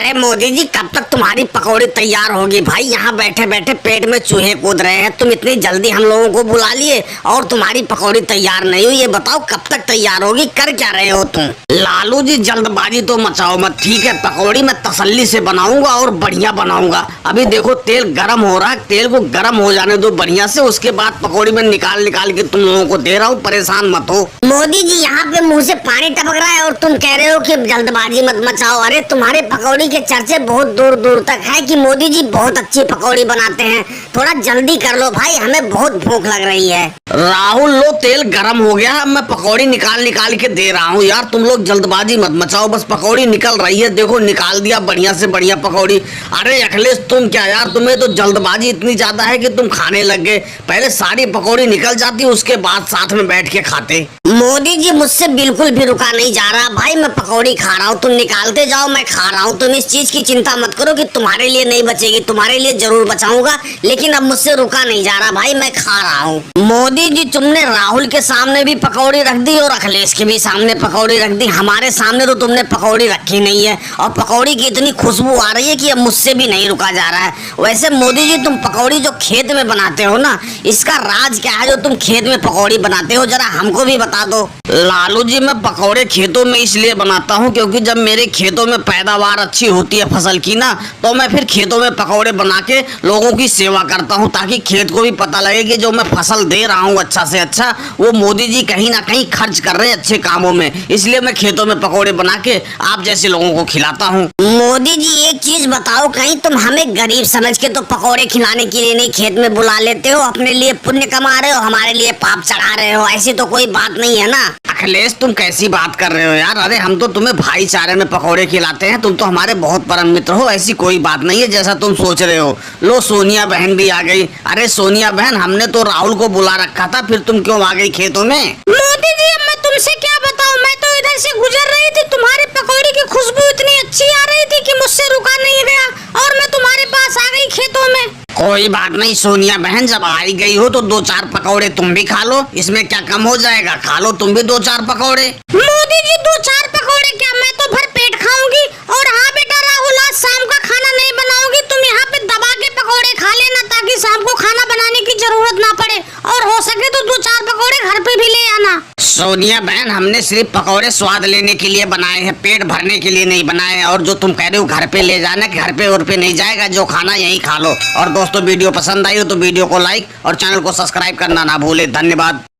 अरे मोदी जी, कब तक तुम्हारी पकौड़ी तैयार होगी भाई? यहाँ बैठे बैठे पेट में चूहे कूद रहे हैं। तुम इतनी जल्दी हम लोगों को बुला लिए और तुम्हारी पकौड़ी तैयार नहीं हुई। ये बताओ कब तक तैयार होगी? कर क्या रहे हो तुम? लालू जी, जल्दबाजी तो मचाओ मत, ठीक है? पकौड़ी मैं तसल्ली से बनाऊंगा और बढ़िया बनाऊंगा। अभी देखो तेल गर्म हो रहा है, तेल को गर्म हो जाने दो बढ़िया से, उसके बाद पकौड़ी में निकाल निकाल के तुम लोगों को दे रहा हूँ, परेशान मत हो। मोदी जी, यहाँ पे मुँह से पानी टपक रहा है और तुम कह रहे हो कि जल्दबाजी मत मचाओ। अरे तुम्हारे पकौड़ी के चर्चे बहुत दूर दूर तक है कि मोदी जी बहुत अच्छी पकौड़ी बनाते हैं। थोड़ा जल्दी कर लो भाई, हमें बहुत भूख लग रही है। राहुल, लो तेल गरम हो गया है, मैं पकौड़ी निकाल निकाल के दे रहा हूँ। यार तुम लोग जल्दबाजी मत मचाओ, बस पकौड़ी निकल रही है, देखो निकाल दिया बढ़िया से बढ़िया पकौड़ी। अरे अखिलेश, तुम क्या यार, तुम्हें तो जल्दबाजी इतनी ज्यादा है कि तुम खाने लग गए। पहले सारी पकौड़ी निकल जाती, उसके बाद साथ में बैठ के खाते। मोदी जी, मुझसे बिल्कुल भी रुका नहीं जा रहा भाई, मैं पकौड़ी खा रहा हूँ, तुम निकालते जाओ, मैं खा रहा हूँ। तुम इस चीज की चिंता मत करो कि तुम्हारे लिए नहीं बचेगी, तुम्हारे लिए जरूर बचाऊंगा, लेकिन अब मुझसे रुका नहीं जा रहा भाई, मैं खा रहा हूँ। मोदी जी, तुमने राहुल के सामने भी पकौड़ी रख दी और अखिलेश के भी सामने पकौड़ी रख दी, हमारे सामने तो तुमने पकौड़ी रखी नहीं है। और पकौड़ी की इतनी खुशबू आ रही है कि अब मुझसे भी नहीं रुका जा रहा है। वैसे मोदी जी, तुम पकौड़ी जो खेत में बनाते हो ना, इसका राज क्या है जो तुम खेत में पकौड़ी बनाते हो? जरा हमको भी बता दो। लालू जी, मैं पकौड़े खेतों में इसलिए बनाता हूँ क्योंकि जब मेरे खेतों में पैदावार अच्छी होती है फसल की ना, तो मैं फिर खेतों में पकौड़े बना के लोगों की सेवा करता हूँ, ताकि खेत को भी पता लगे कि जो मैं फसल दे रहा हूँ अच्छा से अच्छा, वो मोदी जी कहीं ना कहीं खर्च कर रहे हैं अच्छे कामों में। इसलिए मैं खेतों में पकौड़े बना के आप जैसे लोगों को खिलाता हूँ। मोदी जी, एक चीज बताओ, कहीं तुम हमें गरीब समझ के तो पकौड़े खिलाने के लिए नहीं खेत में बुला लेते हो? अपने लिए पुण्य कमा रहे हो, हमारे लिए पाप चढ़ा रहे हो, ऐसी तो कोई बात नहीं है ना। अखिलेश, तुम कैसी बात कर रहे हो यार? अरे हम तो तुम्हें भाईचारे में पकौड़े खिलाते हैं, तुम तो हमारे बहुत परम मित्र हो, ऐसी कोई बात नहीं है जैसा तुम सोच रहे हो। लो, सोनिया बहन भी आ गई। अरे सोनिया बहन, हमने तो राहुल को बुला रखा था, फिर तुम क्यों आ गई खेतों में? मोदी जी, मैं तुमसे क्या बताऊं, मैं तो इधर से गुजर रही थी, तुम्हारी पकौड़ी की खुशबू इतनी अच्छी आ रही थी कि मुझसे रुका नहीं गया और मैं तुम्हारे पास आ गई खेतों में। कोई बात नहीं सोनिया बहन, जब आ ही गई हो तो 2-4 पकौड़े तुम भी खा लो, इसमें क्या कम हो जाएगा? खा लो तुम भी 2-4 पकौड़े। मोदी जी, 2-4 पकौड़े क्या, मैं तो भर पेट खाऊंगी। और हाँ बेटा राहुल, आज शाम का खाना नहीं बनाओगी, तुम यहाँ पे दबा के पकौड़े खा लेना, ताकि शाम को खाना बनाने की जरूरत ना पड़े, और हो सके तो 2-4 पकौड़े घर पे भी ले आना। सोनिया बहन, हमने सिर्फ पकौड़े स्वाद लेने के लिए बनाए हैं, पेट भरने के लिए नहीं बनाए। और जो तुम कह रहे हो घर पे ले जाना, घर पे और पे नहीं जाएगा, जो खाना यही खा लो। और दोस्तों, वीडियो पसंद आई हो तो वीडियो को लाइक और चैनल को सब्सक्राइब करना ना भूले। धन्यवाद।